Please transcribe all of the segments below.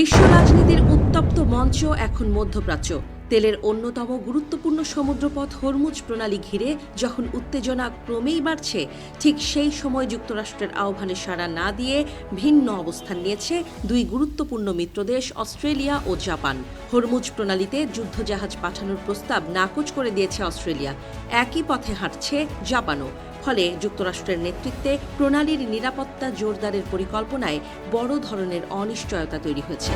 বিশ্ব রাজনীতির উত্তপ্ত মঞ্চ এখন মধ্যপ্রাচ্য। তেলের অন্যতম গুরুত্বপূর্ণ সমুদ্রপথ হরমুজ প্রণালী ঘিরে যখন উত্তেজনা ক্রমেই বাড়ছে, ঠিক সেই সময় যুক্তরাষ্ট্রের আহ্বানে সাড়া না দিয়ে ভিন্ন অবস্থান নিয়েছে দুই গুরুত্বপূর্ণ মিত্রদেশ অস্ট্রেলিয়া ও জাপান। হরমুজ প্রণালীতে যুদ্ধজাহাজ পাঠানোর প্রস্তাব নাকচ করে দিয়েছে অস্ট্রেলিয়া। একই পথে হাঁটছে জাপানও। ফলে যুক্তরাষ্ট্রের নেতৃত্বে প্রণালীর নিরাপত্তা জোরদারের পরিকল্পনায় বড় ধরনের অনিশ্চয়তা তৈরি হয়েছে।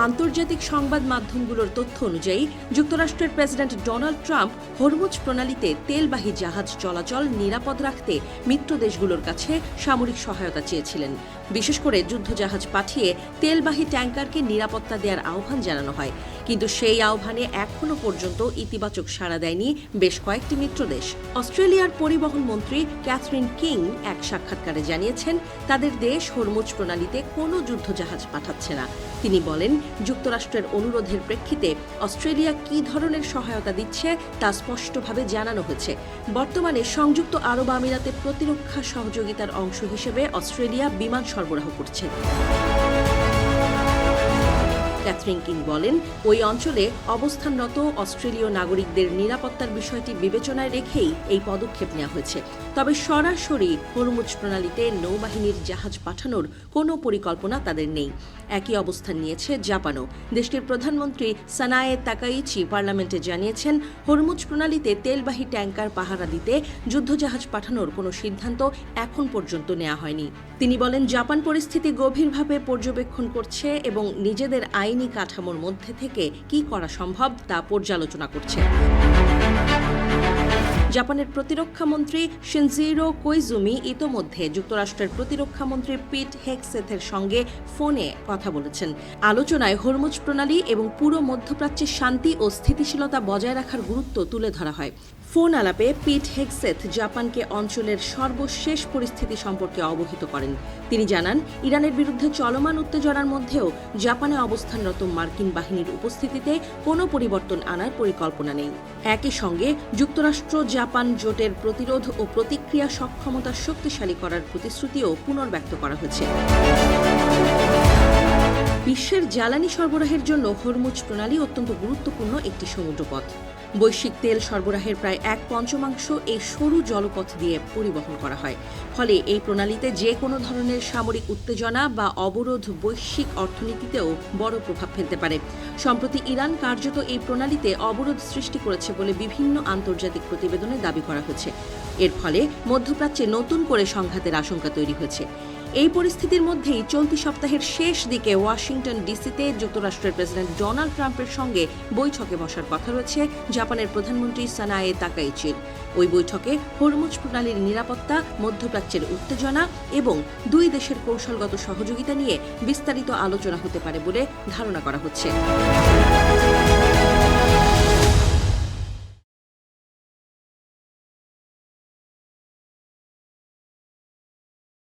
আন্তর্জাতিক সংবাদ মাধ্যমগুলোর তথ্য অনুযায়ী যুক্তরাষ্ট্রের প্রেসিডেন্ট ডোনাল্ড ট্রাম্প হরমুজ প্রণালীতে তেলবাহী জাহাজ চলাচল নিরাপদ রাখতে মিত্রদেশগুলোর কাছে সামরিক সহায়তা চেয়েছিলেন। বিশেষ করে যুদ্ধজাহাজ পাঠিয়ে তেলবাহী ট্যাঙ্কারকে নিরাপত্তা দেওয়ার আহ্বান জানানো হয়, কিন্তু সেই আহ্বানে এখনও পর্যন্ত ইতিবাচক সাড়া দেয়নি বেশ কয়েকটি মিত্রদেশ। অস্ট্রেলিয়ার পরিবহন মন্ত্রী ক্যাথরিন কিং এক সাক্ষাৎকারে জানিয়েছেন, তাদের দেশ হরমুজ প্রণালীতে কোনো যুদ্ধজাহাজ পাঠাচ্ছে না। তিনি বলেন, যুক্তরাষ্ট্রের অনুরোধের প্রেক্ষিতে অস্ট্রেলিয়া কী ধরনের সহায়তা দিচ্ছে তা স্পষ্টভাবে জানানো হয়েছে। বর্তমানে সংযুক্ত আরব আমিরাতে প্রতিরক্ষা সহযোগিতার অংশ হিসেবে অস্ট্রেলিয়া বিমান সরবরাহ করছে। ক্যাথরিন কিং বলেন, ওই অঞ্চলে অবস্থানরত অস্ট্রেলীয় নাগরিকদের নিরাপত্তার বিষয়টি বিবেচনায় রেখেই এই পদক্ষেপ নেওয়া হয়েছে। তবে সরাসরি হরমুজ প্রণালীতে নৌবাহিনীর জাহাজ পাঠানোর কোনো পরিকল্পনা তাদের নেই। একই অবস্থান নিয়েছে জাপানও। দেশটির প্রধানমন্ত্রী সানায়ে তাকাইচি পার্লামেন্টে জানিয়েছেন, হরমুজ প্রণালীতে তেলবাহী ট্যাঙ্কার পাহারা দিতে যুদ্ধজাহাজ পাঠানোর কোনো সিদ্ধান্ত এখন পর্যন্ত নেওয়া হয়নি। তিনি বলেন, জাপান পরিস্থিতি গভীরভাবে পর্যবেক্ষণ করছে এবং নিজেদের আইনি কাঠামোর মধ্যে থেকে কি করা সম্ভব তা পর্যালোচনা করছে। জাপানের প্রতিরক্ষা মন্ত্রী শিনজিরো কোইজুমি ইতোমধ্যে যুক্তরাষ্ট্রের প্রতিরক্ষা মন্ত্রী পিট হেগসেথের সঙ্গে ফোনে কথা বলেছেন। আলোচনায় হরমুজ প্রণালী এবং পুরো মধ্যপ্রাচ্যের শান্তি ও স্থিতিশীলতা বজায় রাখার গুরুত্ব তুলে ধরা হয়। ফোন আলাপে পিট হেগসেথ জাপানকে অঞ্চলের সর্বশেষ পরিস্থিতি সম্পর্কে অবহিত করেন। তিনি জানান, ইরানের বিরুদ্ধে চলমান উত্তেজনার মধ্যেও জাপানে অবস্থানরত মার্কিন বাহিনীর উপস্থিতিতে কোনো পরিবর্তন আনার পরিকল্পনা নেই। একই সঙ্গে যুক্তরাষ্ট্র জাপান জোটের প্রতিরোধ ও প্রতিক্রিয়া সক্ষমতা শক্তিশালী করার প্রতিশ্রুতিও পুনর্ব্যক্ত করা হয়েছে। বিশ্বের জ্বালানি সরবরাহের জন্য হরমুজ প্রণালী অত্যন্ত গুরুত্বপূর্ণ একটি সমুদ্রপথ। বৈশ্বিক তেল সরবরাহের প্রায় 1/5 এই সরু জলপথ দিয়ে পরিবহন করা হয়। ফলে এই প্রণালীতে যে কোনো ধরনের সামরিক উত্তেজনা বা অবরোধ বৈশ্বিক অর্থনীতিতেও বড় প্রভাব ফেলতে পারে। সম্প্রতি ইরান কার্যত এই প্রণালীতে অবরোধ সৃষ্টি করেছে বলে বিভিন্ন আন্তর্জাতিক প্রতিবেদনে দাবি করা হয়েছে। এর ফলে মধ্যপ্রাচ্যে নতুন করে সংঘাতের আশঙ্কা তৈরি হয়েছে। এই পরিস্থিতির মধ্যেই চলতি সপ্তাহের শেষ দিকে ওয়াশিংটন ডিসিতে যুক্তরাষ্ট্রের প্রেসিডেন্ট ডোনাল্ড ট্রাম্পের সঙ্গে বৈঠকে বসার কথা রয়েছে জাপানের প্রধানমন্ত্রী সানায়ে তাকাইচির। ওই বৈঠকে হরমুজ প্রণালীর নিরাপত্তা, মধ্যপ্রাচ্যের উত্তেজনা এবং দুই দেশের কৌশলগত সহযোগিতা নিয়ে বিস্তারিত আলোচনা হতে পারে বলে ধারণা করা হচ্ছে।